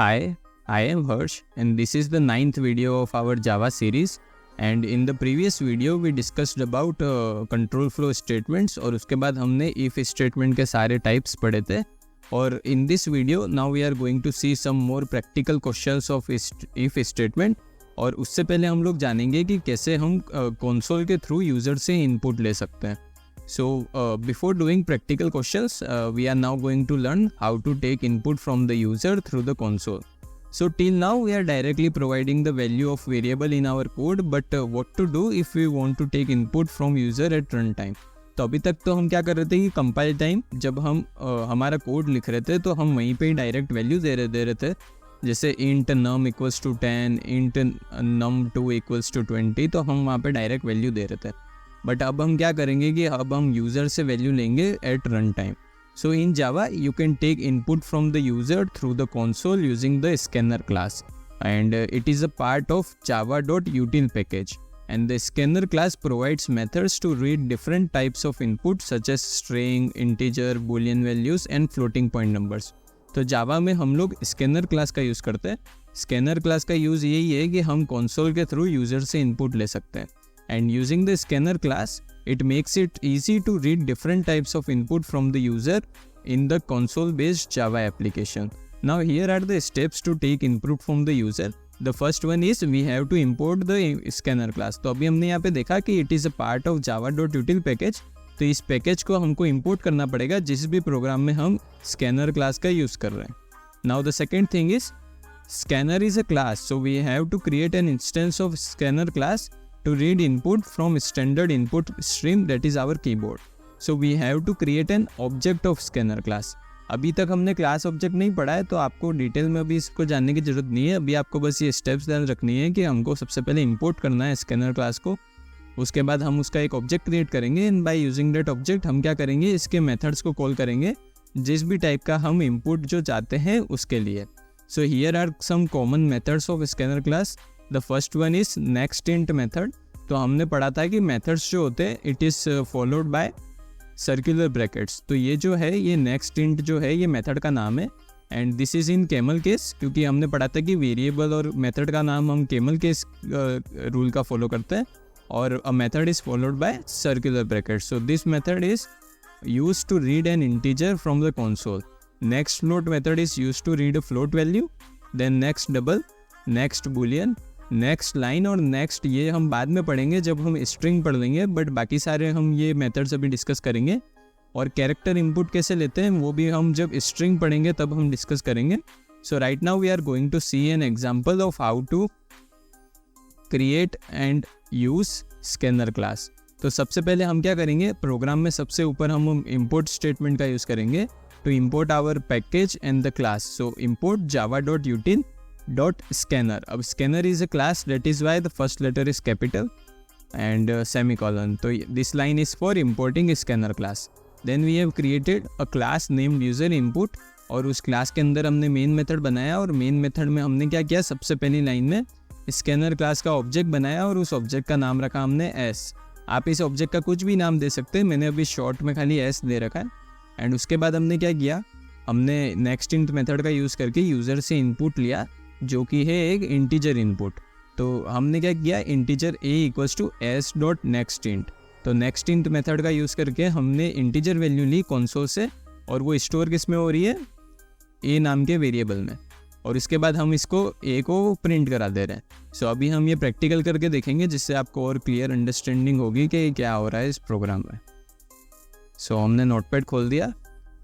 Hi, I am Harsh and this is the 9th video of our Java series. And in the previous video we discussed about control flow statements और उसके बाद हमने if statement के सारे types पढ़े थे. और in this video now we are going to see some more practical questions of if statement. और उससे पहले हम लोग जानेंगे कि कैसे हम console के थ्रू यूज़र से इनपुट ले सकते हैं. So before doing practical questions, we are now going to learn how to take input from the user through the console. So till now we are directly providing the value of variable in our code, but what to do if we want to take input from user at runtime? तो अभी तक तो हम क्या कर रहे थे कि कंपाइल टाइम जब हम हमारा कोड लिख रहे थे तो हम वहीं पे ही डायरेक्ट वैल्यू दे रहे थे, जैसे int num equals to 10, int num2 equals to 20, तो हम वहाँ पे डायरेक्ट वैल्यू दे रहे थे. बट अब हम क्या करेंगे कि अब हम यूज़र से वैल्यू लेंगे at run time. So in Java you can take input from the user through the console using the scanner class, and it is a part of java.util package, and the scanner class provides methods to read different types of input such as string, integer, boolean values and floating point numbers. तो जावा में हम लोग scanner class का use करते हैं. Scanner class का use यही है कि हम कंसोल के थ्रू यूज़र से इनपुट ले सकते हैं. And using the scanner class, it makes it easy to read different types of input from the user in the console-based Java application. Now here are the steps to take input from the user. The first one is we have to import the scanner class. तो अभी हमने यहाँ पे देखा कि it is a part of java.util package. तो इस package को हमको import करना पड़ेगा जिस भी प्रोग्राम में हम scanner class का यूज़ कर रहे हैं. Now the second thing is scanner is a class, so we have to create an instance of scanner class to read input from standard input stream, that is our keyboard. So we have to create an object of scanner class. अभी तक हमने class object नहीं पढ़ा है तो आपको detail में अभी इसको जानने की ज़रूरत नहीं है. अभी आपको बस ये स्टेप्स ध्यान रखनी है कि हमको सबसे पहले इंपोर्ट करना है स्कैनर क्लास को. उसके बाद हम उसका एक ऑब्जेक्ट क्रिएट करेंगे and by using that object हम क्या करेंगे, इसके मेथड्स को कॉल करेंगे जिस भी टाइप का हम इंपुट जो चाहते हैं उसके लिए. So here are some common methods of scanner class. The first one is next int method. तो हमने पढ़ा था कि मेथड्स जो होते हैं it is followed by circular brackets. तो ये जो है ये नेक्स्ट इंट जो है ये मेथड का नाम है and this is in camel case, क्योंकि हमने पढ़ा था कि वेरिएबल और मेथड का नाम हम कैमल केस रूल का फॉलो करते हैं और a method is followed by circular brackets. So this method is used to read an integer from the console. Next float method is used to read a float value. Then next double, next boolean, next line और next ये हम बाद में पढ़ेंगे जब हम string पढ़ लेंगे, बट बाकी सारे हम ये मेथड्स अभी डिस्कस करेंगे. और कैरेक्टर इनपुट कैसे लेते हैं वो भी हम जब स्ट्रिंग पढ़ेंगे तब हम डिस्कस करेंगे. So right now we are going to see an example of how to create and use scanner class. तो सबसे पहले हम क्या करेंगे, प्रोग्राम में सबसे ऊपर हम इम्पोर्ट स्टेटमेंट का यूज़ करेंगे to import our package and the class. So import java.util .scanner. अब scanner is a class, that is why the first letter is capital and semicolon. तो this line is for importing scanner class. Then we have created a class named user input और उस class के अंदर हमने main method बनाया और main method में हमने क्या किया, सबसे पहली लाइन में स्कैनर क्लास का ऑब्जेक्ट बनाया और उस ऑब्जेक्ट का नाम रखा हमने s. आप इस ऑब्जेक्ट का कुछ भी नाम दे सकते हैं, मैंने अभी शॉर्ट में खाली s दे रखा है. एंड उसके बाद हमने क्या किया, हमने नेक्स्ट इंट मेथड का यूज़ करके यूज़र से इनपुट लिया जो कि है एक इंटीजर इनपुट. तो हमने क्या किया, integer a equals to s dot next int. तो नेक्स्ट इंट मेथड का यूज़ करके हमने इंटीजर वैल्यू ली कंसोल से और वो स्टोर किस में हो रही है, a नाम के वेरिएबल में. और इसके बाद हम इसको a को प्रिंट करा दे रहे हैं. सो अभी हम ये प्रैक्टिकल करके देखेंगे जिससे आपको और क्लियर अंडरस्टैंडिंग होगी कि क्या हो रहा है इस प्रोग्राम में. सो हमने नोटपैड खोल दिया.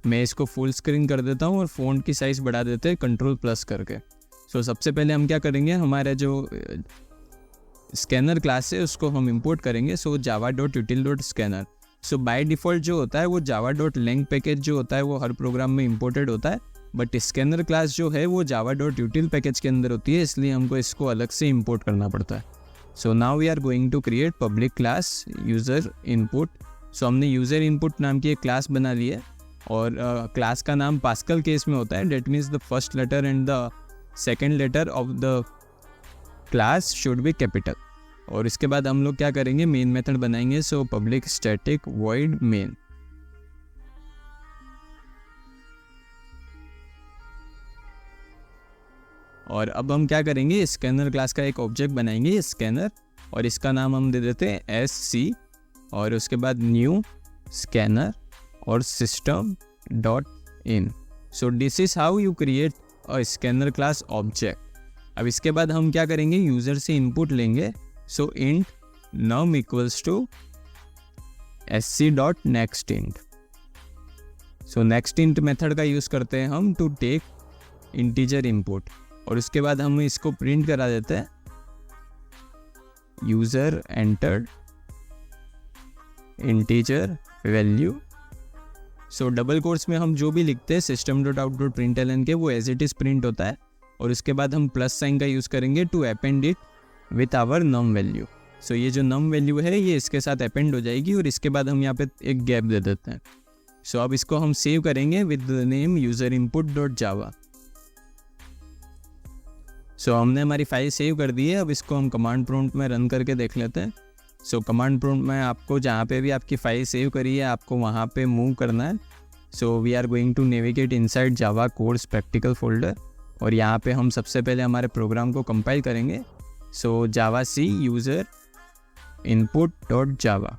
मैं इसको फुल स्क्रीन कर देता हूँ और फ़ॉन्ट की साइज़ बढ़ा देते हैं Ctrl+ करके. सो सबसे पहले हम क्या करेंगे, हमारा जो स्कैनर क्लास है उसको हम इंपोर्ट करेंगे. सो java.util.scanner. सो बाय डिफ़ॉल्ट जो होता है वो java.lang पैकेज जो होता है वो हर प्रोग्राम में इंपोर्टेड होता है, बट स्कैनर क्लास जो है वो java.util पैकेज के अंदर होती है, इसलिए हमको इसको अलग से इंपोर्ट करना पड़ता है. So now we are going to create public class user input. So हमने यूज़र इनपुट नाम की एक क्लास बना ली है और क्लास का नाम पास्कल केस में होता है. That means the first letter and the second letter of the class should be capital. और इसके बाद हम लोग क्या करेंगे, मेन मेथड बनाएंगे. So public static void main. और अब हम क्या करेंगे, स्कैनर क्लास का एक ऑब्जेक्ट बनाएंगे स्कैनर, और इसका नाम हम दे देते हैं SC, और उसके बाद न्यू स्कैनर और system dot in. So this is how you create a scanner class object. अब इसके बाद हम क्या करेंगे, यूज़र से इनपुट लेंगे। So int num equals to SC dot next int. So next int method का यूज़ करते हैं हम टू टेक इंटीजर इनपुट, और उसके बाद हम इसको प्रिंट करा देते हैं यूज़र एंटर्ड इंटीजर वैल्यू। सो डबल कोट्स में हम जो भी लिखते हैं system dot out dot println के, वो एज इट इज़ प्रिंट होता है, और उसके बाद हम प्लस साइन का यूज़ करेंगे to append it with our num value. So ये जो नम वैल्यू है ये इसके साथ अपेंड हो जाएगी, और इसके बाद हम यहाँ पे एक गैप दे देते हैं। सो अब इसको हम सेव करेंगे with the name user input dot Java. So हमने हमारी फाइल सेव कर दी है। अब इसको हम कमांड प्रॉम्प्ट में रन करके देख लेते हैं। सो कमांड प्रॉम्प्ट में आपको जहाँ पे भी आपकी फाइल सेव करी है आपको वहाँ पे मूव करना है। So we are going to navigate inside Java course practical folder, और यहाँ पे हम सबसे पहले हमारे प्रोग्राम को कंपाइल करेंगे। So Java C user input dot Java.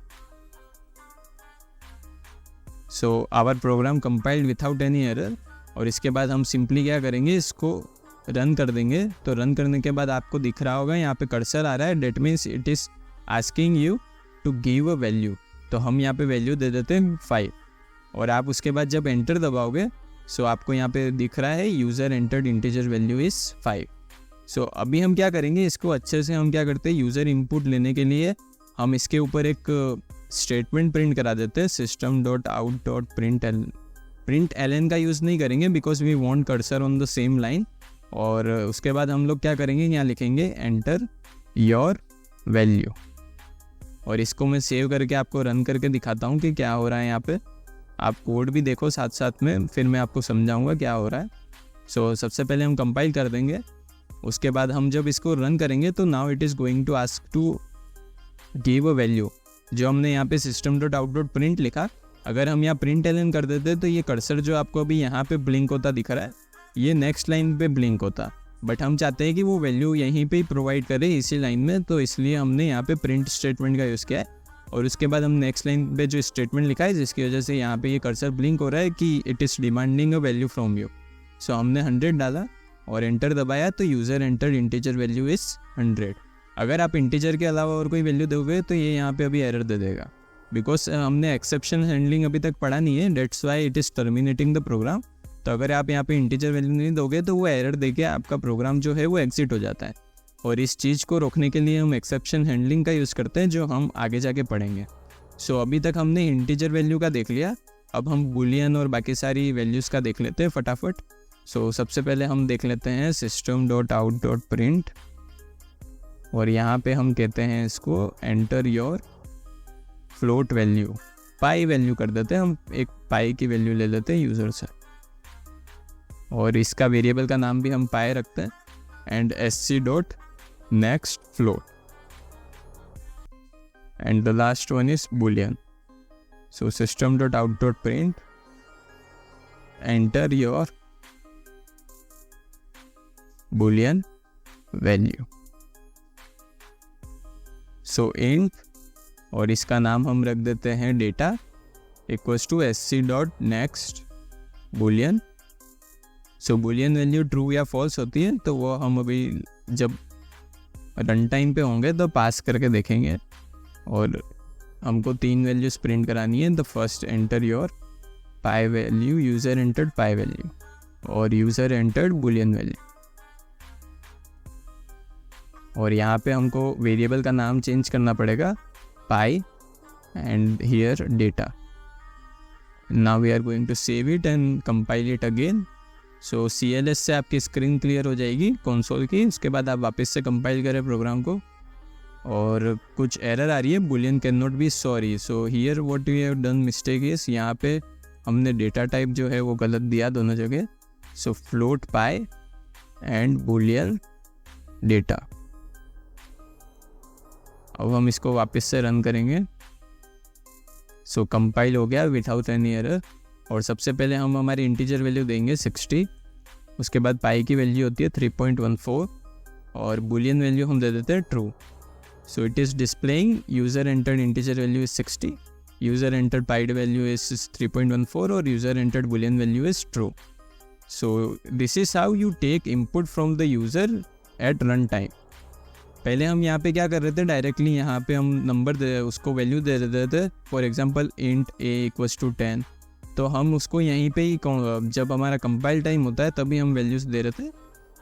So our program compiled without any error, और इसके बाद हम सिंपली क्या करेंगे, इसको रन कर देंगे। तो रन करने के बाद आपको दिख रहा होगा यहाँ पे कर्सर आ रहा है, that means it is asking you to give a value. तो हम यहाँ पे वैल्यू दे देते हैं 5, और आप उसके बाद जब एंटर दबाओगे सो आपको यहाँ पे दिख रहा है user entered integer value is 5। So अभी हम क्या करेंगे, इसको अच्छे से हम क्या करते हैं, यूज़र इनपुट लेने के लिए हम इसके ऊपर एक स्टेटमेंट प्रिंट करा देते हैं system dot out dot print LN का यूज़ नहीं करेंगे because we want cursor on the same line. और उसके बाद हम लोग क्या करेंगे, यहाँ लिखेंगे एंटर योर वैल्यू, और इसको मैं सेव करके आपको रन करके दिखाता हूँ कि क्या हो रहा है यहाँ पे। आप कोड भी देखो साथ साथ में, फिर मैं आपको समझाऊंगा क्या हो रहा है। सो सबसे पहले हम कंपाइल कर देंगे, उसके बाद हम जब इसको रन करेंगे तो now it is going to ask to give a value. जो हमने यहाँ पे system dot out dot print लिखा, अगर हम यहाँ प्रिंट एलन कर देते तो ये कर्सर जो आपको अभी यहाँ पे ब्लिंक होता दिख रहा है, ये नेक्स्ट लाइन पे ब्लिंक होता, बट हम चाहते हैं कि वो वैल्यू यहीं पे ही प्रोवाइड करे इसी लाइन में, तो इसलिए हमने यहाँ पे प्रिंट स्टेटमेंट का यूज़ किया है। और उसके बाद हम नेक्स्ट लाइन पे जो स्टेटमेंट लिखा है जिसकी वजह से यहाँ पे ये कर्सर ब्लिंक हो रहा है कि it is demanding a value from you. So हमने 100 डाला और एंटर दबाया, तो user enter integer value is 100। अगर आप इंटीजर के अलावा और कोई वैल्यू दोगे तो ये यहाँ पे अभी एरर दे देगा, बिकॉज हमने एक्सेप्शन हैंडलिंग अभी तक पढ़ा नहीं है, that's why it is terminating the program. तो अगर आप यहाँ पे इंटीजर वैल्यू नहीं दोगे तो वो एरर देके आपका प्रोग्राम जो है वो एग्जिट हो जाता है, और इस चीज़ को रोकने के लिए हम एक्सेप्शन हैंडलिंग का यूज़ करते हैं जो हम आगे जाके पढ़ेंगे। सो अभी तक हमने इंटीजर वैल्यू का देख लिया, अब हम बूलियन और बाकी सारी वैल्यूज़ का देख लेते हैं फटाफट। सो सबसे पहले हम देख लेते हैं system dot out dot print, और यहाँ पे हम कहते हैं इसको enter your float value, pi value कर देते हैं हम, एक पाई की वैल्यू ले लेते हैं यूज़र से, और इसका वेरिएबल का नाम भी हम पाई रखते हैं, and SC dot next float, and the last one is boolean. So system dot out dot print enter your boolean value. So int, और इसका नाम हम रख देते हैं data equals to SC dot next boolean. So boolean value true या false होती है तो वो हम अभी जब रन टाइम पे होंगे तो पास करके देखेंगे, और हमको 3 वैल्यूज प्रिंट करानी है। The first enter your pi value, user entered pi value, और यूज़र एंटर्ड boolean वैल्यू, और यहाँ पे हमको वेरिएबल का नाम चेंज करना पड़ेगा pi, and here data. Now we are going to save it and compile it again. So CLS से आपकी स्क्रीन क्लियर हो जाएगी कंसोल की, उसके बाद आप वापस से कंपाइल करें प्रोग्राम को, और कुछ एरर आ रही है, boolean can not be sorry. So here what we have done mistake is, यहाँ पे हमने डेटा टाइप जो है वो गलत दिया दोनों जगह। So float pi and boolean data. अब हम इसको वापस से रन करेंगे। सो कंपाइल हो गया विदाउट एनी एरर, और सबसे पहले हम हमारी इंटीजर वैल्यू देंगे 60, उसके बाद पाई की वैल्यू होती है 3.14 और बुलियन वैल्यू हम दे देते हैं true. So it is displaying user entered integer value is 60, user entered pied value is 3.14 और user entered boolean value is true. So this is how you take input from the user at run time. पहले हम यहाँ पे क्या कर रहे थे, directly यहाँ पे हम नंबर उसको वैल्यू दे देते थे. फॉर एग्जांपल इंट a = 10, तो हम उसको यहीं पे ही जब हमारा कंपाइल टाइम होता है तभी हम वैल्यूज़ दे रहे थे.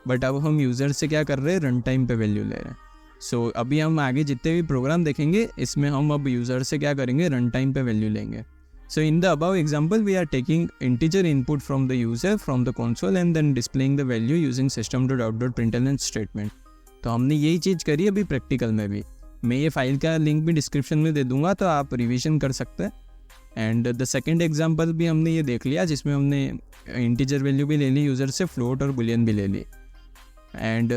बट अब हम यूज़र से क्या कर रहे हैं, रन टाइम पे वैल्यू ले रहे हैं. सो अभी हम आगे जितने भी प्रोग्राम देखेंगे इसमें हम अब यूज़र से क्या करेंगे, रन टाइम पे वैल्यू लेंगे. So in the above example we are taking integer input from the user from the console and then displaying the value using system.out.println statement. तो हमने यही चीज़ करी अभी प्रैक्टिकल में भी. मैं ये फाइल का लिंक भी डिस्क्रिप्शन में दे दूंगा तो आप रिवीजन कर सकते हैं. एंड द सेकेंड एग्जाम्पल भी हमने ये देख लिया जिसमें हमने इंटीजर वैल्यू भी ले ली यूज़र से, फ्लोट और बुलियन भी ले ली. And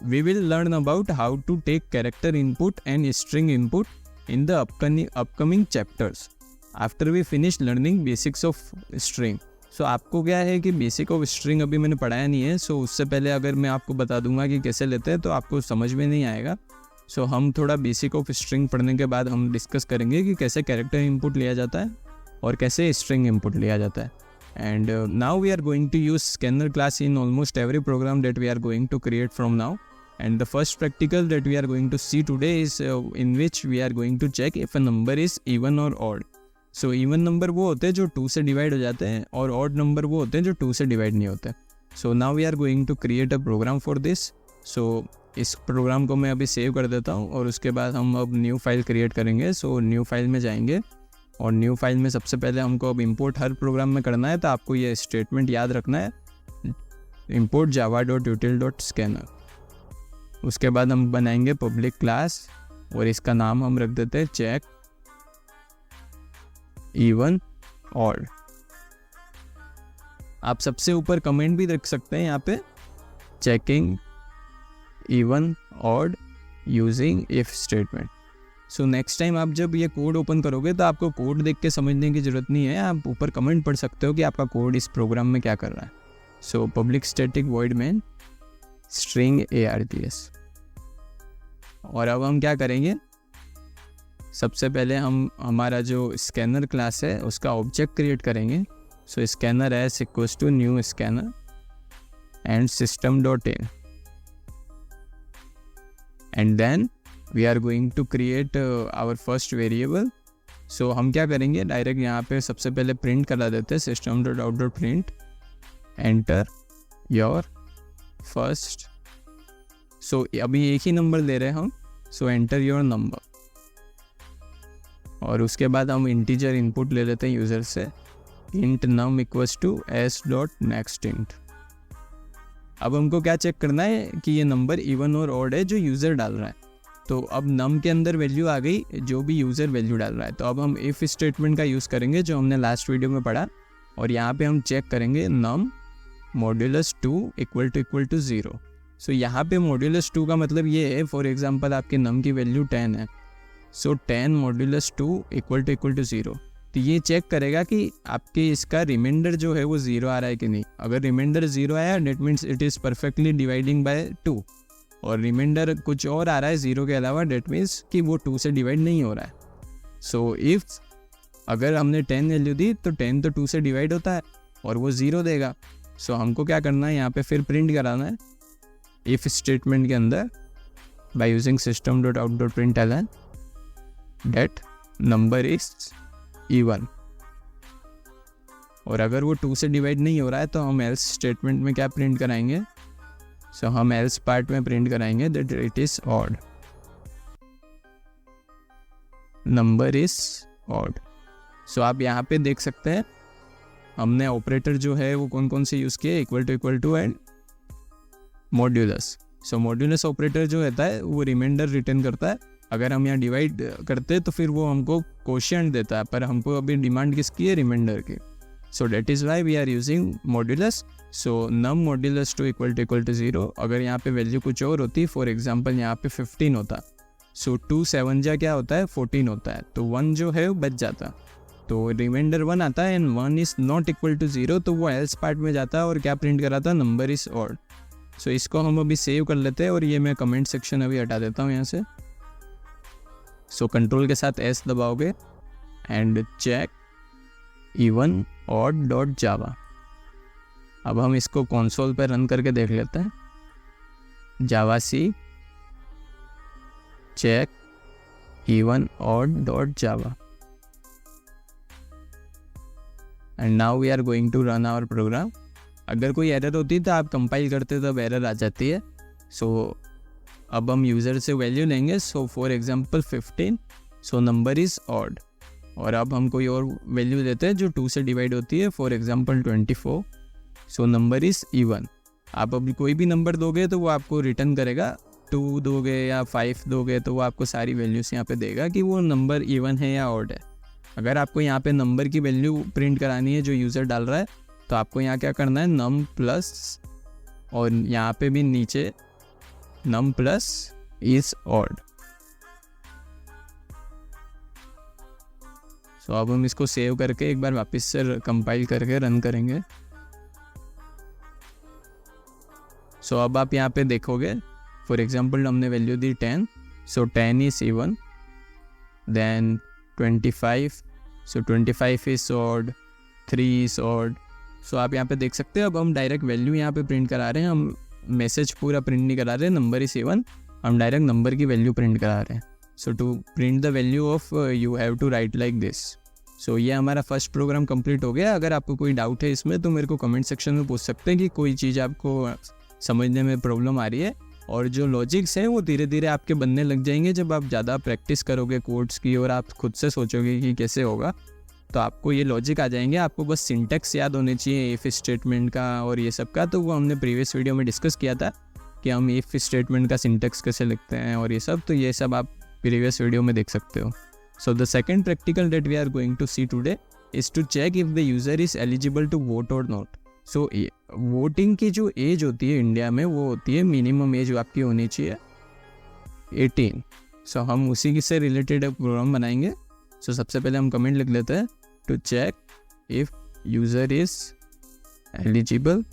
we will learn about how to take character input and string input in the upcoming chapters after we finish learning basics of string. So आपको क्या है कि बेसिक ऑफ स्ट्रिंग अभी मैंने पढ़ाया नहीं है. सो उससे पहले अगर मैं आपको बता दूंगा कि कैसे लेते हैं तो आपको समझ में नहीं आएगा. सो हम थोड़ा बेसिक ऑफ स्ट्रिंग पढ़ने के बाद हम डिस्कस करेंगे कि कैसे कैरेक्टर इनपुट लिया जाता है और कैसे स्ट्रिंग इनपुट लिया जाता है. And now we are going to use scanner class in almost every program that we are going to create from now. And the first practical that we are going to see today is in which we are going to check if a number is even और odd. So even number वो होते हैं जो 2 से divide हो जाते हैं और ऑड नंबर वो होते हैं जो 2 से डिवाइड नहीं होते. So now we are going to create a program for this. So इस प्रोग्राम को मैं अभी सेव कर देता हूँ और उसके बाद हम अब न्यू फाइल क्रिएट करेंगे. सो न्यू फाइल में जाएंगे और न्यू फाइल में सबसे पहले हमको अब इंपोर्ट हर प्रोग्राम में करना है. तो आपको ये स्टेटमेंट याद रखना है, import java.util.scanner. उसके बाद हम बनाएंगे पब्लिक क्लास और इसका नाम हम रख देते हैं चेक इवन ऑड. आप सबसे ऊपर कमेंट भी रख सकते हैं यहाँ पे, checking even odd using if statement. So next time आप जब ये कोड ओपन करोगे तो आपको कोड देख के समझने की ज़रूरत नहीं है, आप ऊपर कमेंट पढ़ सकते हो कि आपका कोड इस प्रोग्राम में क्या कर रहा है. So public static void main string args. और अब हम क्या करेंगे, सबसे पहले हम हमारा जो स्कैनर क्लास है उसका ऑब्जेक्ट क्रिएट करेंगे. So scanner s equals to new scanner and system.in. And then we are going to create our first variable. So हम क्या करेंगे, डायरेक्ट यहाँ पे सबसे पहले प्रिंट करा देते हैं system.out.print एंटर योर फर्स्ट. सो अभी एक ही नंबर ले रहे हैं हम. सो एंटर योर नंबर और उसके बाद हम इंटीजर इनपुट ले लेते हैं यूज़र से, int num equals to s.nextInt. अब हमको क्या चेक करना है कि ये नंबर इवन और ऑड है जो यूज़र डाल रहा है. तो अब num के अंदर वैल्यू आ गई जो भी यूज़र वैल्यू डाल रहा है. तो अब हम इफ़ स्टेटमेंट का यूज़ करेंगे जो हमने लास्ट वीडियो में पढ़ा और यहाँ पे हम चेक करेंगे num मॉड्यूलस 2 इक्वल टू 0. सो यहाँ पे मॉड्यूलस 2 का मतलब ये है, फॉर एग्जांपल आपके num की वैल्यू 10 है. सो 10 मॉड्यूलस 2 इक्वल टू 0. तो ये चेक करेगा कि आपके इसका रिमाइंडर जो है वो 0 आ रहा है कि नहीं. अगर रिमाइंडर 0 आया date means it is perfectly dividing by 2 और रिमाइंडर कुछ और आ रहा है 0 के अलावा डेट मीन्स कि वो 2 से डिवाइड नहीं हो रहा है. सो इफ़ अगर हमने 10 वैल्यू दी तो 10 तो 2 से डिवाइड होता है और वो 0 देगा. सो हमको क्या करना है, यहाँ पे फिर प्रिंट कराना है इफ़ स्टेटमेंट के अंदर by using system.out.println that number is even. और अगर वो 2 से डिवाइड नहीं हो रहा है तो हम एल्स स्टेटमेंट में क्या प्रिंट कराएंगे. सो हम एल्स पार्ट में प्रिंट कराएंगे that it is odd, number is odd. So आप यहाँ पे देख सकते हैं हमने ऑपरेटर जो है वो कौन कौन से यूज़ किए, equal to and modulus. So modulus operator जो रहता है वो रिमाइंडर रिटर्न करता है. अगर हम यहाँ डिवाइड करते हैं तो फिर वो हमको क्वोशिएंट देता है, पर हमको अभी डिमांड किसकी है, रिमाइंडर की. So that is why we are using modulus. So num modulus 2 equal to 0. अगर यहाँ पे वैल्यू कुछ और होती, फॉर एग्जांपल यहाँ पे 15 होता, सो 2 7 जा क्या होता है 14 होता है, तो 1 जो है वो बच जाता. तो तो रिमाइंडर 1 आता है and 1 is not equal to 0, तो वो एल्स पार्ट में जाता है और क्या प्रिंट कराता है, नंबर इज़ ऑड। सो इसको हम अभी सेव कर लेते हैं और ये मैं कमेंट सेक्शन अभी हटा देता हूँ यहाँ से। सो कंट्रोल के साथ एस दबाओगे and check even odd dot Java. अब हम इसको कंसोल पर रन करके देख लेते हैं। Java c check even odd dot Java and now we are going to run our program. अगर कोई एरर होती है तो आप कंपाइल करते तब एरर आ जाती है। सो अब हम यूज़र से वैल्यू लेंगे। सो for example 15, so number is odd. और अब हम कोई और वैल्यू देते हैं जो 2 से डिवाइड होती है, for example 24, so number is even. आप अभी कोई भी नंबर दोगे तो वो आपको रिटर्न करेगा। 2 दोगे या 5 दोगे तो वो आपको सारी वैल्यूज़ यहाँ पे देगा कि वो नंबर इवन है या ऑड है। अगर आपको यहाँ पे नंबर की वैल्यू प्रिंट करानी है जो यूज़र डाल रहा है, तो आपको यहाँ क्या करना है, नम प्लस, और यहाँ पे भी नीचे नम प्लस इज ऑड। सो अब हम इसको सेव करके एक बार वापस से कंपाइल करके रन करेंगे। सो अब आप यहाँ पे देखोगे, फॉर एग्जांपल हमने वैल्यू दी 10, so 10 is even, then 25, so 25 is odd, 3 is odd. So आप यहाँ पे देख सकते हो। अब हम डायरेक्ट वैल्यू यहाँ पे प्रिंट करा रहे हैं, हम मैसेज पूरा प्रिंट नहीं करा रहे, नंबर इज इवन, हम डायरेक्ट नंबर की वैल्यू प्रिंट करा रहे हैं। So to print the value of you have to write like this. So ये हमारा फर्स्ट प्रोग्राम कंप्लीट हो गया। अगर आपको कोई डाउट है इसमें तो मेरे को कमेंट सेक्शन में पूछ सकते हैं कि कोई चीज़ आपको समझने में प्रॉब्लम आ रही है। और जो लॉजिक्स हैं वो धीरे धीरे आपके बनने लग जाएंगे जब आप ज़्यादा प्रैक्टिस करोगे कोड्स की और आप खुद से सोचोगे कि कैसे होगा, तो आपको ये लॉजिक आ जाएंगे। आपको बस सिंटेक्स याद होने चाहिए इफ़ स्टेटमेंट का और ये सब का, तो वो हमने प्रीवियस वीडियो में डिस्कस किया था कि हम इफ़ स्टेटमेंट का सिंटेक्स कैसे लिखते हैं और ये सब, तो ये सब आप प्रीवियस वीडियो में देख सकते हो। So the second practical that we are going to see today is to check if the user is eligible to vote और नॉट। सो वोटिंग की जो एज होती है इंडिया में वो होती है, मिनिमम एज आपकी होनी चाहिए 18। सो हम उसी से रिलेटेड प्रोग्राम बनाएंगे। सो सबसे पहले हम कमेंट लिख लेते हैं, to check if user is eligible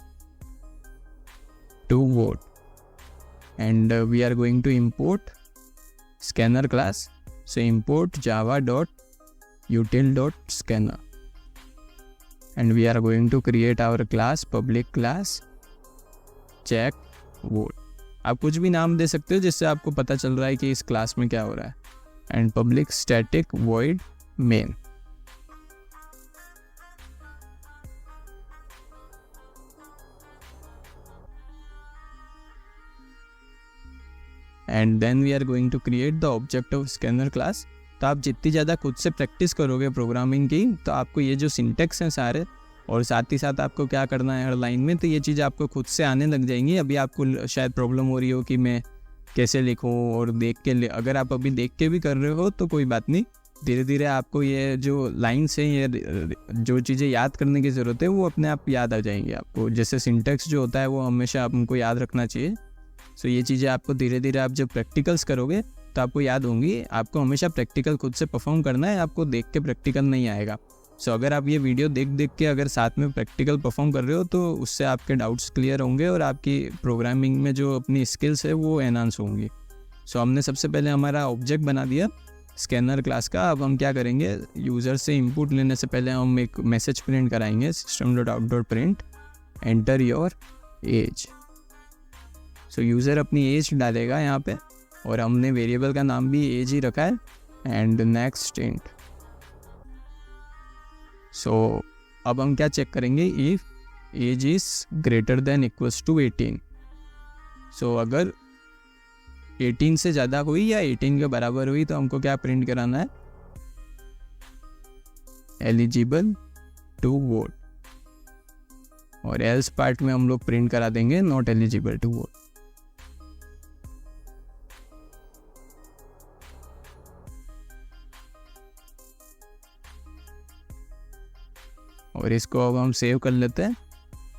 to vote, and we are going to import scanner class. So import java.util.scanner, and we are going to create our class, public class check vote. आप कुछ भी नाम दे सकते हो जिससे आपको पता चल रहा है कि इस क्लास में क्या हो रहा है, and public static void main. And then we are going to create the object of scanner class. तो आप जितनी ज़्यादा खुद से प्रैक्टिस करोगे प्रोग्रामिंग की, तो आपको ये जो सिंटेक्स हैं सारे, और साथ ही साथ आपको क्या करना है हर लाइन में, तो ये चीज़ आपको खुद से आने लग जाएंगी। अभी आपको शायद प्रॉब्लम हो रही हो कि मैं कैसे लिखूँ और देख के, अगर आप अभी देख के भी कर रहे हो तो कोई बात नहीं, धीरे धीरे आपको ये जो लाइन्स हैं, ये जो चीज़ें याद करने की ज़रूरत है वो अपने आप याद आ जाएंगी आपको। जैसे सिंटेक्स जो होता है वो हमेशा आपको याद रखना चाहिए। सो ये चीज़ें आपको धीरे धीरे आप जब प्रैक्टिकल्स करोगे तो आपको याद होंगी। आपको हमेशा प्रैक्टिकल खुद से परफॉर्म करना है, आपको देख के प्रैक्टिकल नहीं आएगा। सो अगर आप ये वीडियो देख देख के अगर साथ में प्रैक्टिकल परफॉर्म कर रहे हो तो उससे आपके डाउट्स क्लियर होंगे और आपकी प्रोग्रामिंग में जो अपनी स्किल्स है वो एनहांस होंगी। सो हमने सबसे पहले हमारा ऑब्जेक्ट बना दिया स्कैनर क्लास का। अब हम क्या करेंगे, यूज़र से इनपुट लेने से पहले हम एक मैसेज प्रिंट कराएंगे, system.out.print enter your age. So user अपनी एज डालेगा यहाँ पे, और हमने वेरिएबल का नाम भी एज ही रखा है, एंड नेक्स्ट इंट। सो अब हम क्या चेक करेंगे, if age is greater than equals to 18। So अगर 18 से ज़्यादा हुई या 18 के बराबर हुई तो हमको क्या प्रिंट कराना है, एलिजिबल टू वोट, और एल्स पार्ट में हम लोग प्रिंट करा देंगे नॉट एलिजिबल टू वोट। और इसको अब हम सेव कर लेते हैं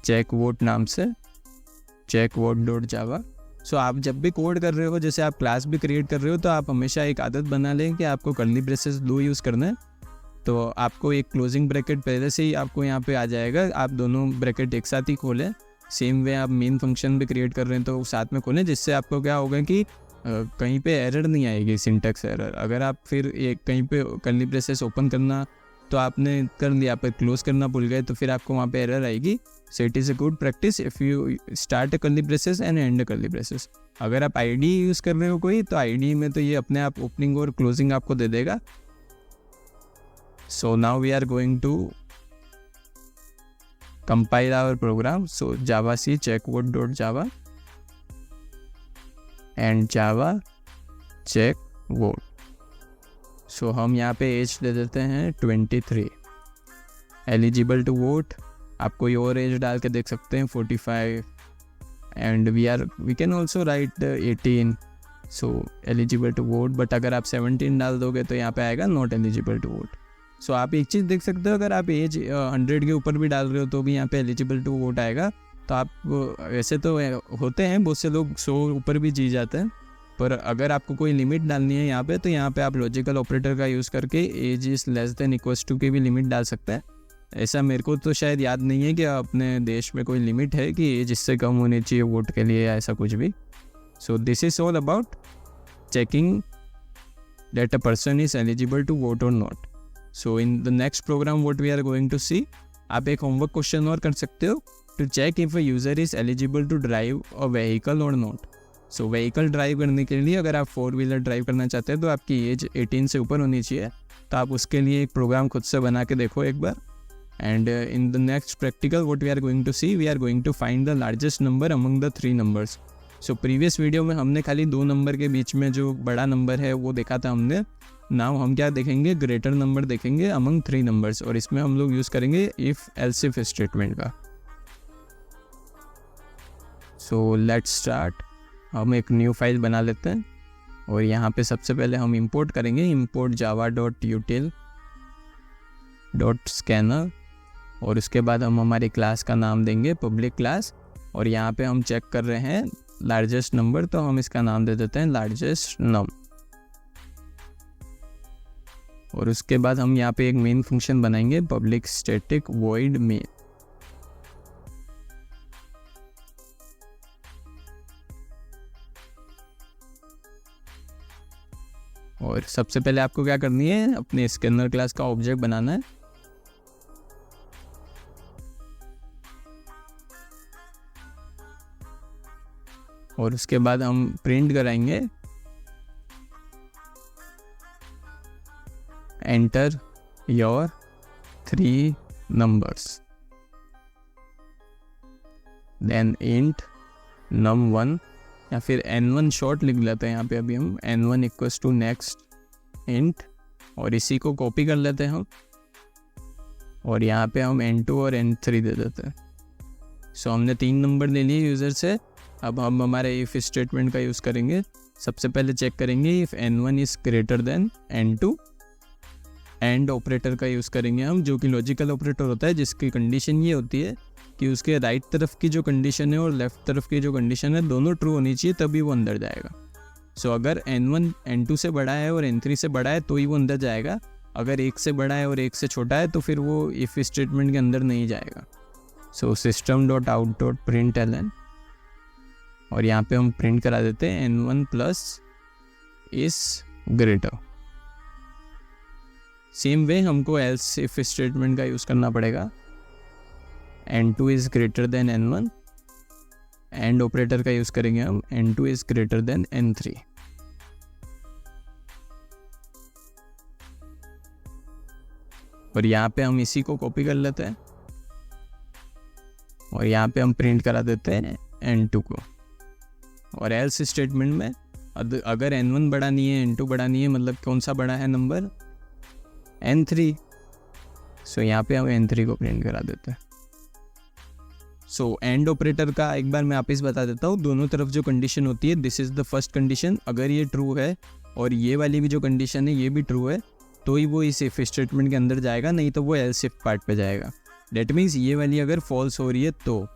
चेक वोट नाम से, चेक वोट डॉट जावा। सो आप जब भी कोड कर रहे हो, जैसे आप क्लास भी क्रिएट कर रहे हो, तो आप हमेशा एक आदत बना लें कि आपको कर्ली ब्रेसेस 2 यूज़ करना है। तो आपको एक क्लोजिंग ब्रैकेट पहले से ही आपको यहाँ पे आ जाएगा, आप दोनों ब्रैकेट एक साथ ही खोलें। सेम वे आप मेन फंक्शन भी क्रिएट कर रहे हैं तो साथ में खोलें, जिससे आपको क्या होगा कि कहीं पे एरर नहीं आएगी, सिंटैक्स एरर। अगर आप फिर एक कहीं पे कर्ली ब्रेसेस ओपन करना तो आपने कर लिया, पर क्लोज करना भूल गए तो फिर आपको वहाँ पे एरर आएगी। सो it is a good practice if you start a curly braces and and curly braces. अगर आप आईडी यूज़ कर रहे हो कोई, तो आईडी में तो ये अपने आप ओपनिंग और क्लोजिंग आपको दे देगा। So now we are going to compile our program. So java c checkvote.java and java check vote. So हम यहाँ पे एज दे देते हैं 23, एलिजिबल टू वोट आप कोई और एज डाल के देख सकते हैं 45, and we can also write 18, so eligible to vote. But अगर आप 17 डाल दोगे तो यहाँ पे आएगा not eligible to vote. So आप एक चीज़ देख सकते हो, अगर आप एज 100 के ऊपर भी डाल रहे हो तो भी यहाँ पे एलिजिबल टू वोट आएगा। तो आप वैसे तो होते हैं बहुत से लोग 100 ऊपर भी जी जाते हैं, पर अगर आपको कोई लिमिट डालनी है यहाँ पे, तो यहाँ पे आप लॉजिकल ऑपरेटर का यूज़ करके age is less than equals to की भी लिमिट डाल सकते हैं। ऐसा मेरे को तो शायद याद नहीं है कि अपने देश में कोई लिमिट है कि एज इससे कम होनी चाहिए वोट के लिए या ऐसा कुछ भी। So this is all about checking that a person is eligible to vote और not. So in the next program what we are going to see, आप एक होमवर्क क्वेश्चन और कर सकते हो to check if a user is eligible to drive a vehicle और not. So vehicle drive करने के लिए अगर आप 4 व्हीलर ड्राइव करना चाहते हैं तो आपकी एज 18 से ऊपर होनी चाहिए। तो आप उसके लिए एक प्रोग्राम खुद से बना के देखो एक बार। And in the next practical what we are going to see, we are going to find the largest number among the 3 numbers. So previous video में हमने खाली 2 नंबर के बीच में जो बड़ा नंबर है वो देखा था हमने। नाउ हम क्या देखेंगे, ग्रेटर नंबर देखेंगे अमंग 3 नंबर्स, और इसमें हम लोग यूज़ करेंगे इफ़ एल्स इफ स्टेटमेंट का। So let's start. हम एक न्यू फाइल बना लेते हैं और यहाँ पे सबसे पहले हम इंपोर्ट करेंगे, इंपोर्ट java.util.scanner, और उसके बाद हम हमारी क्लास का नाम देंगे पब्लिक क्लास। और यहाँ पे हम चेक कर रहे हैं लार्जेस्ट नंबर, तो हम इसका नाम दे देते हैं लार्जेस्ट नम। और उसके बाद हम यहाँ पे एक मेन फंक्शन बनाएंगे पब्लिक स्टैटिक वॉइड मेन। और सबसे पहले आपको क्या करनी है, अपने स्कैनर क्लास का ऑब्जेक्ट बनाना है। और उसके बाद हम प्रिंट कराएंगे enter your 3 numbers, then int num1, या फिर n1 शॉर्ट लिख लेते हैं यहाँ पे अभी हम, n1 equals to next int, और इसी को कॉपी कर लेते हैं हम, और यहाँ पे हम n2 और n3 दे देते हैं। सो हमने 3 नंबर ले लिए यूज़र से। अब हम हमारे इफ़ स्टेटमेंट का यूज़ करेंगे। सबसे पहले चेक करेंगे if n1 is greater then n2। And operator का यूज़ करेंगे हम, जो कि लॉजिकल ऑपरेटर होता है, जिसकी कंडीशन ये होती है कि उसके राइट तरफ की जो कंडीशन है और लेफ्ट तरफ की जो कंडीशन है दोनों ट्रू होनी चाहिए, तभी वो अंदर जाएगा। सो अगर n1 n2 से बड़ा है और n3 से बड़ा है तो ही वो अंदर जाएगा। अगर 1 से बड़ा है और 1 से छोटा है तो फिर वो इफ़ स्टेटमेंट के अंदर नहीं जाएगा। सो system.out.println, और यहाँ पे हम प्रिंट करा देते हैं n1 plus is greater. Same way हमको एल्स इफ स्टेटमेंट का यूज़ करना पड़ेगा। n2 is greater then n1, and operator का यूज़ करेंगे हम, n2 is greater then n3। और यहाँ पे हम इसी को कॉपी कर लेते हैं और यहाँ पे हम प्रिंट करा देते हैं n2 को। और एल्स स्टेटमेंट में अगर n1 बड़ा नहीं है n2 बड़ा नहीं है, मतलब कौन सा बड़ा है नंबर, n3। सो यहाँ पे हम n3 को प्रिंट करा देते हैं। सो एंड ऑपरेटर का एक बार मैं वापस बता देता हूँ। दोनों तरफ जो कंडीशन होती है, this is the first condition, अगर ये ट्रू है और ये वाली भी जो कंडीशन है ये भी ट्रू है तो ही वो इस इफ स्टेटमेंट के अंदर जाएगा, नहीं तो वो एल्स इफ पार्ट पे जाएगा। डेट मीन्स ये वाली अगर फॉल्स हो रही है, तो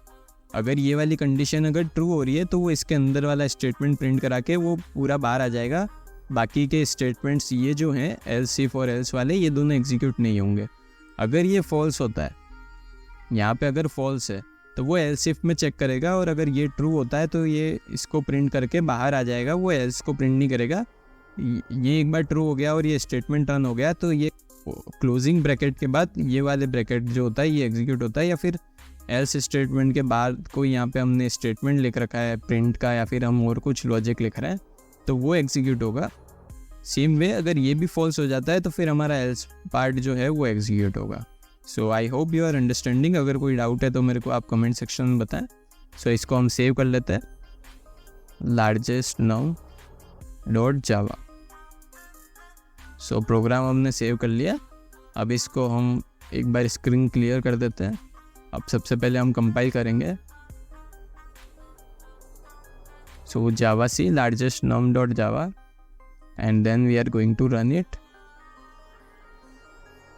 अगर ये वाली कंडीशन अगर ट्रू हो रही है तो वो इसके अंदर वाला स्टेटमेंट प्रिंट करा के वो पूरा बाहर आ जाएगा। बाकी के स्टेटमेंट्स ये जो हैं एल्स इफ और एल्स वाले, ये दोनों एग्जीक्यूट नहीं होंगे। अगर ये फॉल्स होता है, यहाँ पे अगर फॉल्स है तो वो एल्स इफ में चेक करेगा, और अगर ये ट्रू होता है तो ये इसको प्रिंट करके बाहर आ जाएगा, वो एल्स को प्रिंट नहीं करेगा। ये एक बार ट्रू हो गया और ये स्टेटमेंट रन हो गया तो ये क्लोजिंग ब्रैकेट के बाद ये वाले ब्रैकेट जो होता है ये एग्जीक्यूट होता है, या फिर एल्स स्टेटमेंट के बाद कोई यहाँ पे हमने स्टेटमेंट लिख रखा है प्रिंट का, या फिर हम और कुछ लॉजिक लिख रहे हैं तो वो एग्जीक्यूट होगा। सेम वे अगर ये भी फॉल्स हो जाता है तो फिर हमारा एल्स पार्ट जो है वो एग्जीक्यूट होगा। So I hope you are understanding. अगर कोई डाउट है तो मेरे को आप कमेंट सेक्शन में बताएं। सो इसको हम सेव कर लेते हैं, लार्जेस्ट नम डॉट जावा। सो प्रोग्राम हमने सेव कर लिया। अब इसको हम एक बार स्क्रीन क्लियर कर देते हैं। अब सबसे पहले हम कंपाइल करेंगे। So Java c largest num dot Java and then we are going to run it.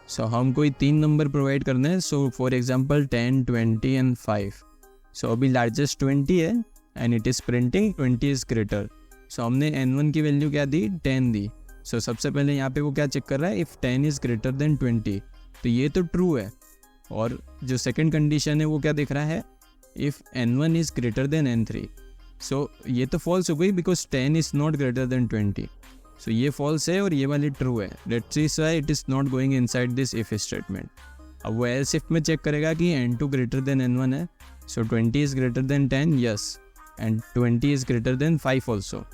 So हम कोई 3 नंबर प्रोवाइड करने हैं। So for example 10, 20 and 5। So अभी लार्जेस्ट 20 है and it is printing 20 is greater. So हमने n1 की value क्या दी, 10 दी। सो सबसे पहले यहाँ पे वो क्या चेक कर रहा है, इफ़ 10 इज़ ग्रेटर देन 20, तो ये तो ट्रू है। और जो सेकंड कंडीशन है वो क्या दिख रहा है, if n1 is greater then n3। सो ये तो फॉल्स हो गई because 10 is not greater than 20। सो ये फॉल्स है और ये वाली ट्रू है। That's is why it is not going inside this if statement. अब वो एल्स इफ में चेक करेगा कि n2 ग्रेटर देन n1 है। सो 20 is greater then 10, yes, and 20 is greater then 5 also.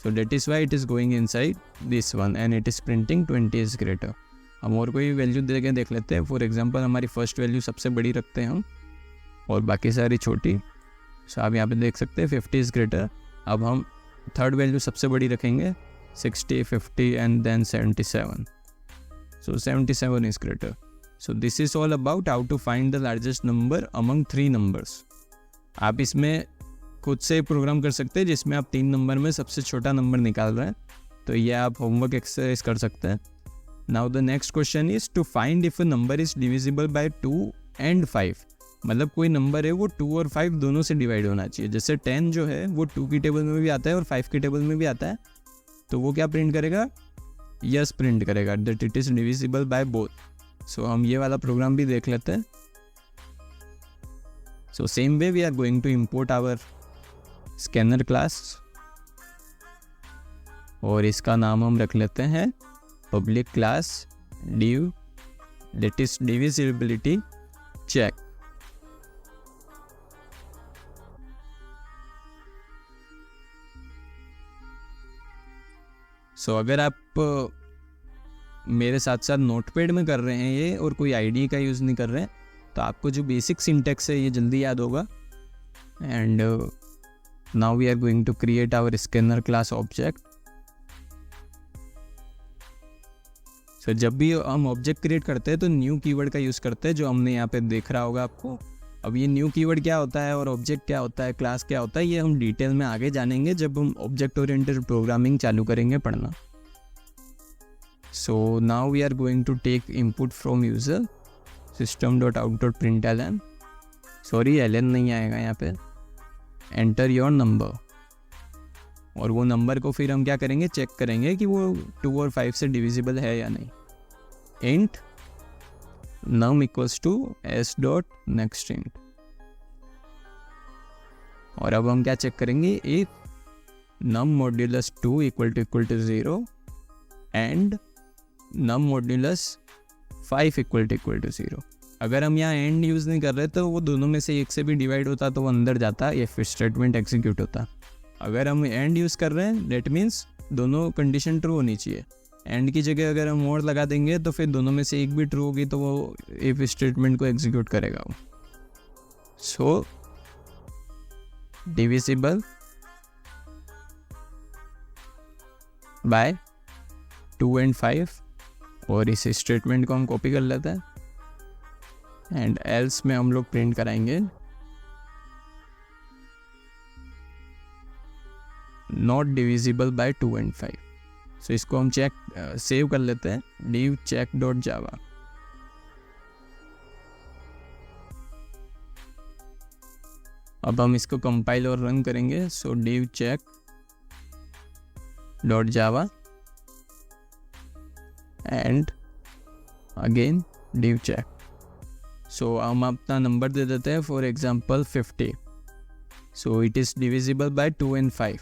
So that is why it is going inside this one and it is printing 20 is greater. हम और कोई value दे के देख लेते हैं। फॉर एग्जांपल हमारी first value सबसे बड़ी रखते हैं हम और बाकी सारी छोटी। सो आप यहाँ पे देख सकते हैं 50 इज़ ग्रेटर। अब हम थर्ड वैल्यू सबसे बड़ी रखेंगे 60, 50 and then 77. So 77 is greater. So this is all about how to find the largest number among 3 numbers. आप इसमें खुद से प्रोग्राम कर सकते हैं जिसमें आप 3 नंबर में सबसे छोटा नंबर निकाल रहे हैं। तो ये आप होमवर्क एक्सरसाइज कर सकते हैं। Now the next question is to find if a number is divisible by 2 and 5। मतलब कोई नंबर है वो 2 और 5 दोनों से डिवाइड होना चाहिए। जैसे 10 जो है वो 2 की टेबल में भी आता है और 5 की टेबल में भी आता है, तो वो क्या प्रिंट करेगा, यस प्रिंट करेगा that it is divisible by both. So हम ये वाला प्रोग्राम भी देख लेते हैं। So same way we are going to import our scanner class और इसका नाम हम रख लेते हैं public class div that is divisibility check। So अगर आप मेरे साथ साथ नोटपैड में कर रहे हैं ये और कोई आईडी का यूज़ नहीं कर रहे हैं तो आपको जो बेसिक सिंटेक्स है ये जल्दी याद होगा। And now we are going to create our scanner class object. So जब भी हम ऑब्जेक्ट क्रिएट करते हैं तो न्यू कीवर्ड का यूज़ करते हैं, जो हमने यहाँ पे देख रहा होगा आपको। अब ये न्यू कीवर्ड क्या होता है और ऑब्जेक्ट क्या होता है, क्लास क्या होता है, ये हम डिटेल में आगे जानेंगे जब हम ऑब्जेक्ट ओरिएंटेड प्रोग्रामिंग चालू करेंगे पढ़ना। So now we are going to take input from user system.out.println। Sorry ln नहीं आएगा यहाँ पे, एंटर योर नंबर। और वो नंबर को फिर हम क्या करेंगे, चेक करेंगे कि वो 2 और 5 से डिविजिबल है या नहीं। Int num equals to s dot next int. और अब हम क्या चेक करेंगे, if num modulus 2 equal to 0 and num modulus 5 equal to 0। अगर हम यहाँ एंड यूज़ नहीं कर रहे तो वो दोनों में से एक से भी डिवाइड होता तो वो अंदर जाता, इफ स्टेटमेंट एग्जीक्यूट होता। अगर हम एंड यूज़ कर रहे हैं डेट मीन्स दोनों कंडीशन ट्रू होनी चाहिए। एंड की जगह अगर हम और लगा देंगे तो फिर दोनों में से एक भी ट्रू होगी तो वो इफ स्टेटमेंट को एग्जीक्यूट करेगा वो। सो डिविजिबल बाय 2 and 5 और इस स्टेटमेंट को हम कॉपी कर लेते हैं एंड एल्स में हम लोग प्रिंट कराएंगे नॉट डिविजिबल बाय 2 and 5। सो इसको हम चेक सेव कर लेते हैं, div check डॉट जावा। अब हम इसको कंपाइल और रन करेंगे। So div check dot Java and again div check. So हम अपना नंबर दे देते हैं, for example 50. So it is divisible by 2 and 5.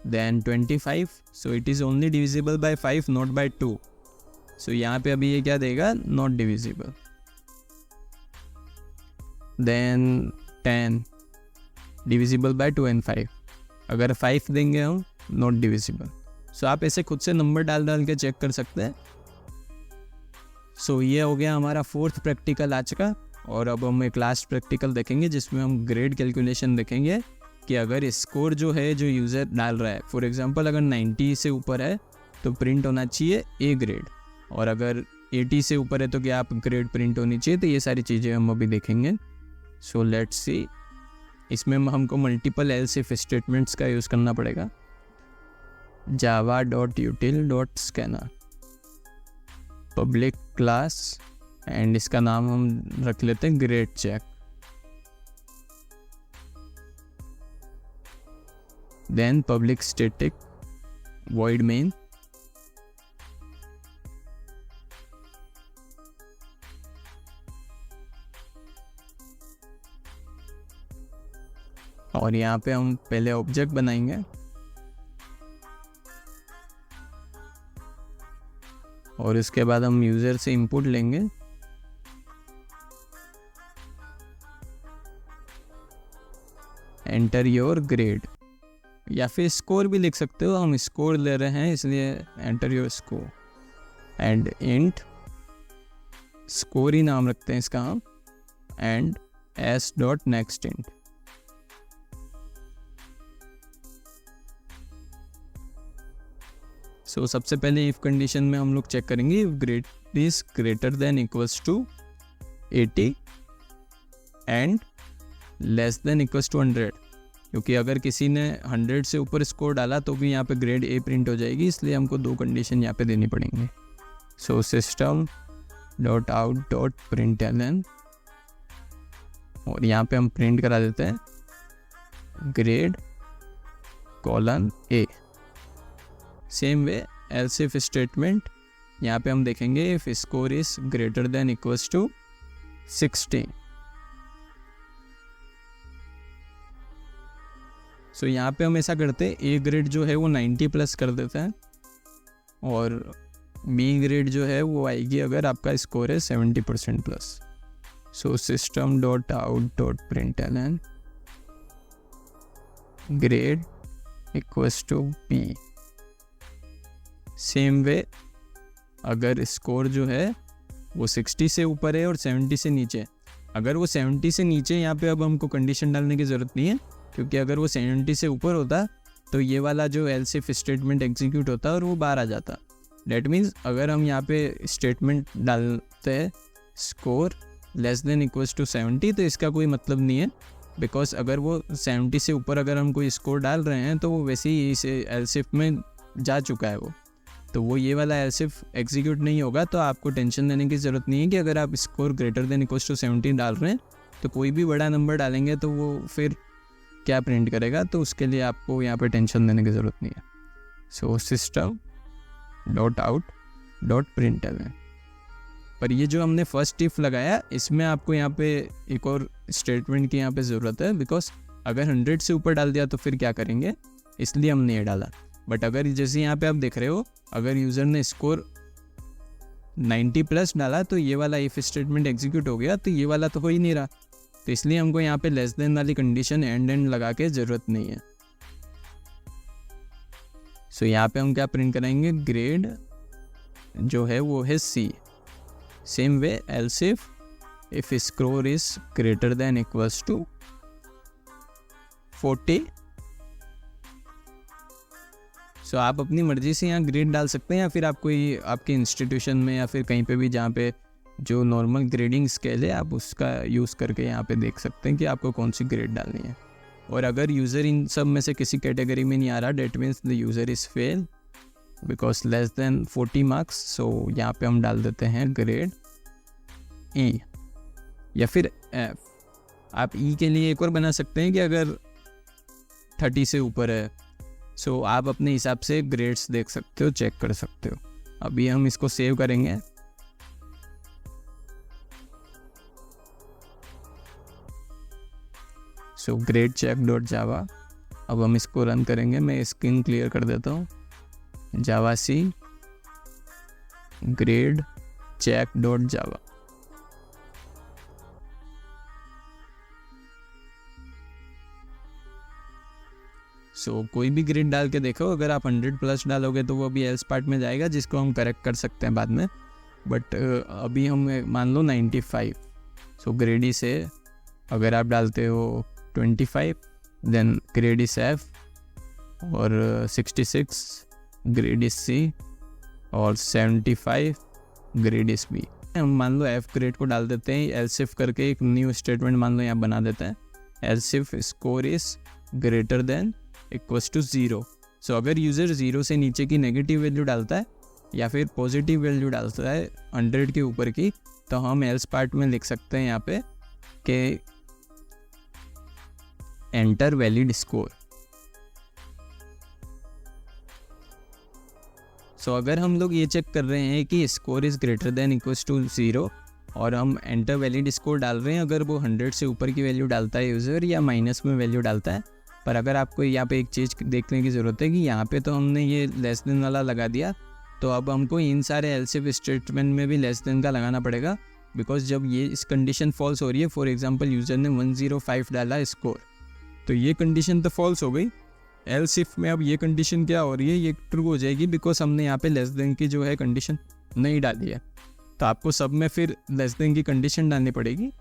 Then 25. So it is only divisible by 5 not by 2. So यहाँ पे अभी ये क्या देगा, not divisible. Then 10 divisible by 2 and 5. अगर 5 देंगे हम, नॉट डिविजिबल. सो आप ऐसे खुद से नंबर डाल डाल के चेक कर सकते हैं. सो ये हो गया हमारा 4th प्रैक्टिकल आज का. और अब हम एक लास्ट प्रैक्टिकल देखेंगे जिसमें हम ग्रेड कैलकुलेशन देखेंगे कि अगर स्कोर जो है जो यूज़र डाल रहा है, फॉर एग्जांपल अगर 90 से ऊपर है तो प्रिंट होना चाहिए ए ग्रेड, और अगर 80 से ऊपर है तो क्या आप ग्रेड प्रिंट होनी चाहिए. तो ये सारी चीज़ें हम अभी देखेंगे. So let's see. इसमें हमको मल्टीपल एल्स इफ स्टेटमेंट्स का यूज़ करना पड़ेगा. java.util.scanner पब्लिक क्लास, एंड इसका नाम हम रख लेते हैं grade check. Then public static void main. और यहाँ पे हम पहले ऑब्जेक्ट बनाएंगे और इसके बाद हम यूज़र से इंपुट लेंगे. एंटर योर ग्रेड, या फिर स्कोर भी लिख सकते हो. हम स्कोर ले रहे हैं इसलिए enter your score. And int score ही नाम रखते हैं इसका हम. And s dot next int. So सबसे पहले इफ कंडीशन में हम लोग चेक करेंगे if grade is greater than equals to 80 and less than equals to 100. क्योंकि अगर किसी ने 100 से ऊपर स्कोर डाला तो भी यहाँ पे ग्रेड ए प्रिंट हो जाएगी, इसलिए हमको 2 कंडीशन यहाँ पे देनी पड़ेंगे. So system dot out dot print LN, और यहाँ पे हम प्रिंट करा देते हैं grade colon A. Same way else if statement, यहाँ पे हम देखेंगे if score is greater than equals to 60. सो यहाँ पे हम ऐसा करते हैं, ए ग्रेड जो है वो 90 प्लस कर देते हैं और बी ग्रेड जो है वो आएगी अगर आपका स्कोर है 70% plus. So system dot out dot print LN grade equals to B. Same way अगर स्कोर जो है वो 60 से ऊपर है और 70 से नीचे, अगर वो 70 से नीचे, यहाँ पे अब हमको कंडीशन डालने की ज़रूरत नहीं है, क्योंकि अगर वो 70 से ऊपर होता तो ये वाला जो एल्स इफ स्टेटमेंट एग्जीक्यूट होता और वो बाहर आ जाता. डेट मीन्स अगर हम यहाँ पे स्टेटमेंट डालते हैं score less than equals to 70 तो इसका कोई मतलब नहीं है, बिकॉज अगर वो 70 से ऊपर अगर हम कोई स्कोर डाल रहे हैं तो वो वैसे ही इस एल्स इफ में जा चुका है तो वो ये वाला एल्स इफ एग्जीक्यूट नहीं होगा. तो आपको टेंशन लेने की ज़रूरत नहीं है कि अगर आप score greater than equals to 70 डाल रहे हैं तो कोई भी बड़ा नंबर डालेंगे तो वो फिर क्या प्रिंट करेगा, तो उसके लिए आपको यहाँ पे टेंशन लेने की ज़रूरत नहीं है. So system dot out dot print LN. पर ये जो हमने फर्स्ट इफ लगाया इसमें आपको यहाँ पे एक और स्टेटमेंट की यहाँ पे ज़रूरत है, बिकॉज अगर 100 से ऊपर डाल दिया तो फिर क्या करेंगे, इसलिए हमने ये डाला. बट अगर जैसे यहाँ पे आप देख रहे हो अगर यूज़र ने स्कोर 90 प्लस डाला तो ये वाला इफ स्टेटमेंट एग्जीक्यूट हो गया, तो ये वाला तो हो ही नहीं रहा, तो इसलिए हमको यहाँ पे लेस देन वाली कंडीशन एंड लगा के ज़रूरत नहीं है. सो यहाँ पे हम क्या प्रिंट कराएंगे, ग्रेड जो है वो है C. Same way else if score is greater than equals to 40. So आप अपनी मर्ज़ी से यहाँ ग्रेड डाल सकते हैं, या फिर आप कोई आपके इंस्टीट्यूशन में या फिर कहीं पे भी जहाँ पे जो नॉर्मल ग्रेडिंग स्केल है आप उसका यूज़ करके यहाँ पे देख सकते हैं कि आपको कौन सी ग्रेड डालनी है. और अगर यूज़र इन सब में से किसी कैटेगरी में नहीं आ रहा, that means the user is fail because less than 40 marks. So यहाँ पे हम डाल देते हैं ग्रेड ई या फिर एफ. आप ई के लिए एक और बना सकते हैं कि अगर 30 से ऊपर है. सो आप अपने हिसाब से ग्रेड्स देख सकते हो, चेक कर सकते हो. अभी हम इसको सेव करेंगे। So grade check dot Java. अब हम इसको रन करेंगे। मैं स्क्रीन क्लियर कर देता हूँ। Java c grade check dot Java. So कोई भी ग्रेड डाल के देखो, अगर आप 100+ डालोगे तो वो अभी एल्स पार्ट में जाएगा, जिसको हम करेक्ट कर सकते हैं बाद में। बट अभी हम मान लो 95। सो ग्रेडी से अगर आप डालते हो 25, देन ग्रेड इस एफ, और 66 ग्रेड इस सी, और 75 ग्रेड इस बी। हम मान लो एफ ग्रेड को डाल देते हैं, एल्स इफ करके एक न्यू स्टेटमेंट मान लो यहाँ बना देते हैं। Else if score is greater than equals to 0। So अगर यूज़र 0 से नीचे की नेगेटिव वैल्यू डालता है या फिर पॉजिटिव वैल्यू डालता है 100 के ऊपर की, तो हम एल्स पार्ट में लिख सकते हैं यहाँ पे कि एंटर वैलिड स्कोर। सो अगर हम लोग ये चेक कर रहे हैं कि score is greater than equals to 0 और हम एंटर वैलिड स्कोर डाल रहे हैं, अगर वो 100 से ऊपर की वैल्यू डालता है यूज़र या माइनस में वैल्यू डालता है। पर अगर आपको यहाँ पे एक चीज़ देखने की ज़रूरत है कि यहाँ पे तो हमने ये लेस देन वाला लगा दिया, तो अब हमको इन सारे एल्स इफ स्टेटमेंट में भी लेस देन का लगाना पड़ेगा। बिकॉज जब ये इस कंडीशन फॉल्स हो रही है, फॉर एग्जांपल यूज़र ने 105 डाला स्कोर, तो ये कंडीशन तो फॉल्स हो गई। एल्स इफ में अब ये कंडीशन क्या हो रही है, ये ट्रू हो जाएगी, बिकॉज हमने यहाँ पे लेस देन की जो है कंडीशन नहीं डाली है। तो आपको सब में फिर लेस देन की कंडीशन डालनी पड़ेगी।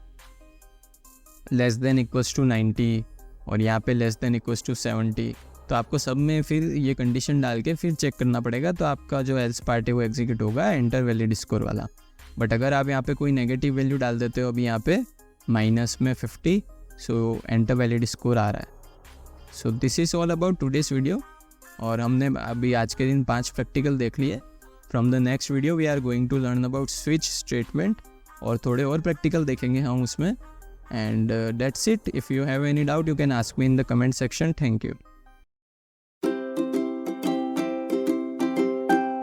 लेस देन इक्वल्स टू 90 और यहाँ पे लेस देन इक्वल्स टू 70। तो आपको सब में फिर ये कंडीशन डाल के फिर चेक करना पड़ेगा, तो आपका जो एल्स पार्ट है वो एग्जीक्यूट होगा एंटर वैलिड स्कोर वाला। बट अगर आप यहाँ पे कोई नेगेटिव वैल्यू डाल देते हो, अभी यहाँ पे माइनस में 50, सो एंटर वैलिड स्कोर आ रहा है। सो this is all about today's video. और हमने अभी आज के दिन 5 प्रैक्टिकल देख लिए। From the next video we are going to learn about switch statement, और थोड़े और प्रैक्टिकल देखेंगे हम उसमें। And that's it. If you have any doubt, you can ask me in the comment section. Thank you.